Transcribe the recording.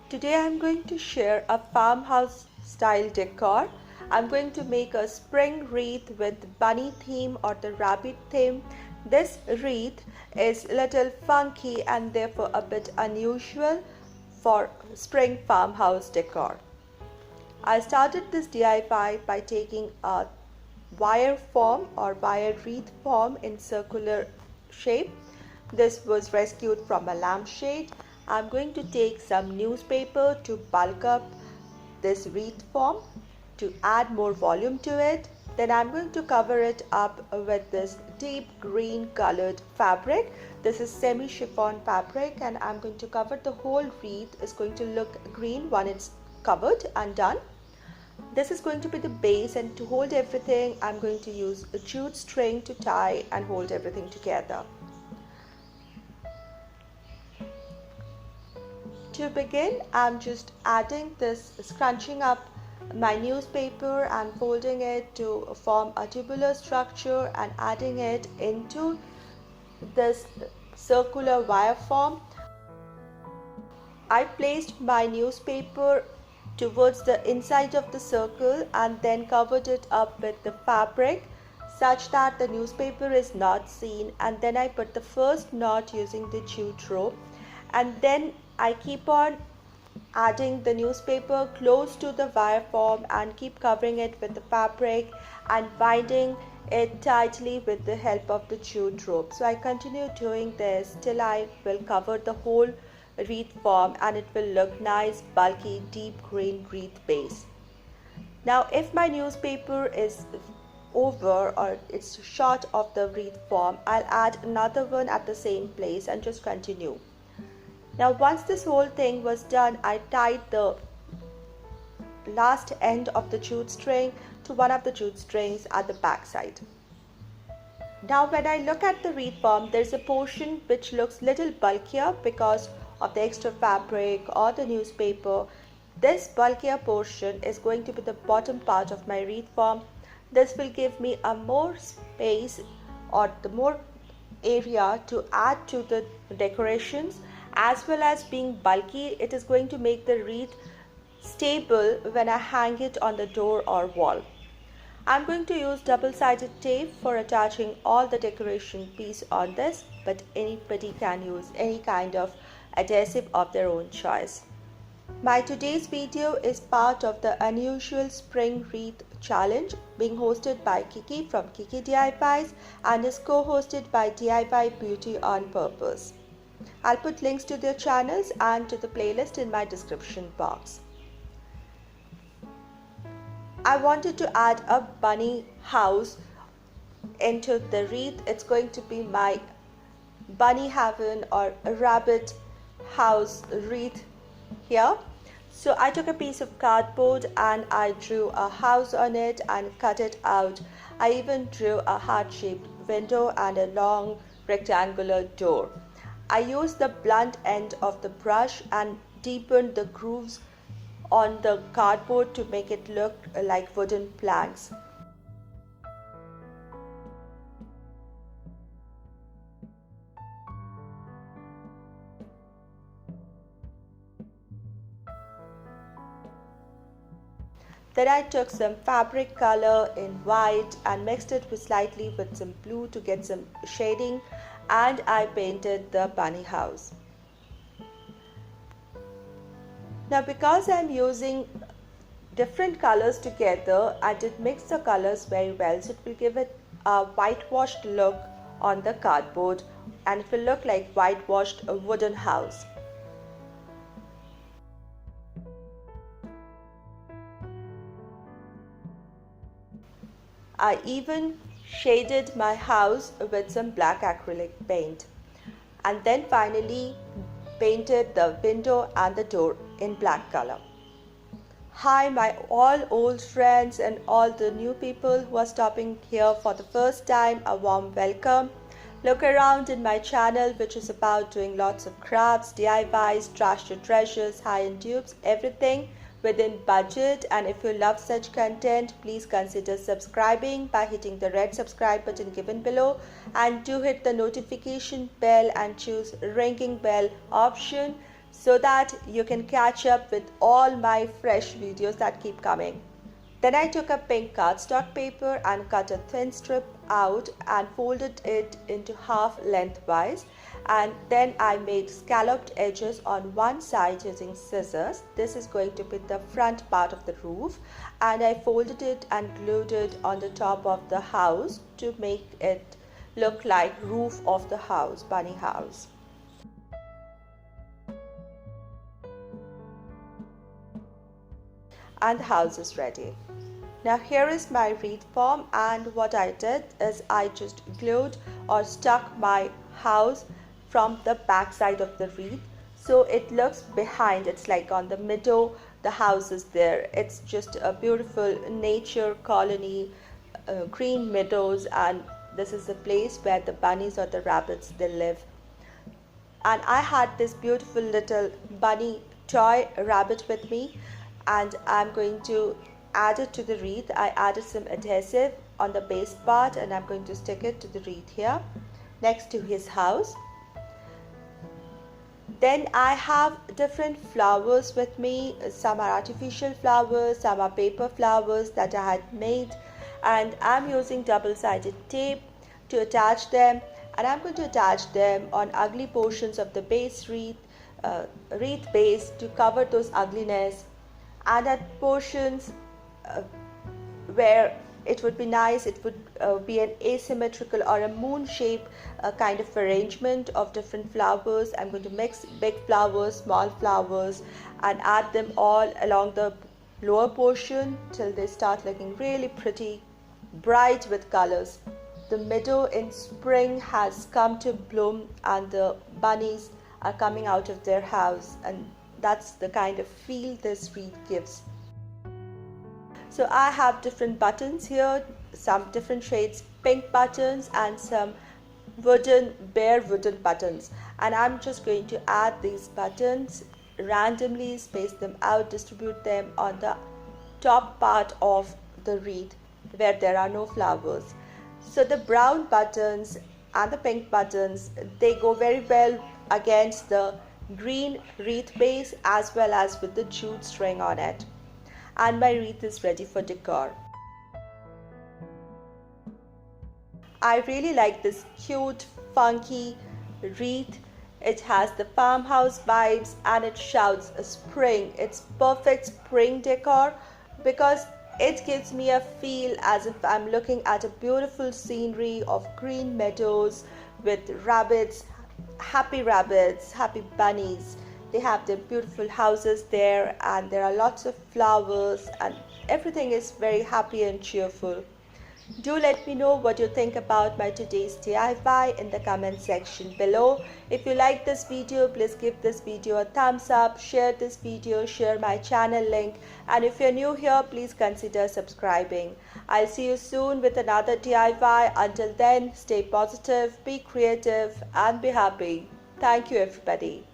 Today I'm going to share a farmhouse style decor. I'm going to make a spring wreath with bunny theme or the rabbit theme. This wreath is a little funky and therefore a bit unusual for spring farmhouse decor. I started this DIY by taking a wire form or wire wreath form in circular shape. This was rescued from a lampshade. I'm going to take some newspaper to bulk up this wreath form to add more volume to it. Then I'm going to cover it up with this deep green colored fabric. This is semi-chiffon fabric and I'm going to cover the whole wreath. It's going to look green when it's covered and done. This is going to be the base, and to hold everything I'm going to use a jute string to tie and hold everything together. To begin, I'm just adding this, scrunching up my newspaper and folding it to form a tubular structure and adding it into this circular wire form. I placed my newspaper towards the inside of the circle and then covered it up with the fabric such that the newspaper is not seen, and then I put the first knot using the jute rope, and then I keep on adding the newspaper close to the wire form and keep covering it with the fabric and binding it tightly with the help of the jute rope. So I continue doing this till I will cover the whole wreath form and it will look nice, bulky, deep green wreath base. Now if my newspaper is over or it's short of the wreath form, I'll add another one at the same place and just continue. Now once this whole thing was done, I tied the last end of the jute string to one of the jute strings at the back side. Now when I look at the wreath form, there's a portion which looks little bulkier because of the extra fabric or the newspaper. This bulkier portion is going to be the bottom part of my wreath form. This will give me a more space or the more area to add to the decorations, as well as being bulky. It is going to make the wreath stable when I hang it on the door or wall. I'm going to use double-sided tape for attaching all the decoration piece on this, but anybody can use any kind of adhesive of their own choice. My today's video is part of the unusual spring wreath challenge being hosted by Kiki from Kiki DIYs and is co-hosted by DIY Beauty on Purpose. I'll put links to their channels and to the playlist in my description box. I wanted to add a bunny house into the wreath. It's going to be my bunny heaven or a rabbit house wreath here. So I took a piece of cardboard and I drew a house on it and cut it out. I even drew a heart-shaped window and a long rectangular door. I used the blunt end of the brush and deepened the grooves on the cardboard to make it look like wooden planks. Then I took some fabric color in white and mixed it slightly with some blue to get some shading, and I painted the bunny house. Now because I'm using different colors together, I did mix the colors very well, so it will give it a whitewashed look on the cardboard and it will look like whitewashed wooden house. I even shaded my house with some black acrylic paint and then finally painted the window and the door in black color. Hi my all old friends and all the new people who are stopping here for the first time, a warm welcome. Look around in my channel, which is about doing lots of crafts, DIYs, trash to treasures, high-end dupes, everything within budget. And if you love such content, please consider subscribing by hitting the red subscribe button given below, and do hit the notification bell and choose ringing bell option so that you can catch up with all my fresh videos that keep coming. Then I took a pink cardstock paper and cut a thin strip out and folded it into half lengthwise, and then I made scalloped edges on one side using scissors. This is going to be the front part of the roof, and I folded it and glued it on the top of the house to make it look like roof of the house, bunny house. And the house is ready. Now here is my wreath form, and what I did is I just glued or stuck my house from the back side of the wreath, so it looks behind. It's like on the middle, the house is there. It's just a beautiful nature colony, green meadows, and this is the place where the bunnies or the rabbits they live. And I had this beautiful little bunny toy rabbit with me, and I'm going to add it to the wreath. I added some adhesive on the base part, and I'm going to stick it to the wreath here next to his house. Then I have different flowers with me. Some are artificial flowers, some are paper flowers that I had made, and I'm using double-sided tape to attach them, and I'm going to attach them on ugly portions of the base wreath base to cover those ugliness, and at portions where it would be nice, it would be an asymmetrical or a moon shape kind of arrangement of different flowers. I'm going to mix big flowers, small flowers, and add them all along the lower portion till they start looking really pretty, bright with colors. The meadow in spring has come to bloom, and the bunnies are coming out of their house, and that's the kind of feel this wreath gives. So I have different buttons here, some different shades pink buttons and some bare wooden buttons, and I'm just going to add these buttons randomly, space them out, distribute them on the top part of the wreath where there are no flowers. So the brown buttons and the pink buttons, they go very well against the green wreath base as well as with the jute string on it. And my wreath is ready for decor. I really like this cute, funky wreath. It has the farmhouse vibes and it shouts spring. It's perfect spring decor because it gives me a feel as if I'm looking at a beautiful scenery of green meadows with rabbits, happy bunnies. They have their beautiful houses there, and there are lots of flowers, and everything is very happy and cheerful. Do let me know what you think about my today's DIY in the comment section below. If you like this video, please give this video a thumbs up, share this video, share my channel link, and if you're new here, please consider subscribing. I'll see you soon with another DIY. Until then, stay positive, be creative, and be happy. Thank you, everybody.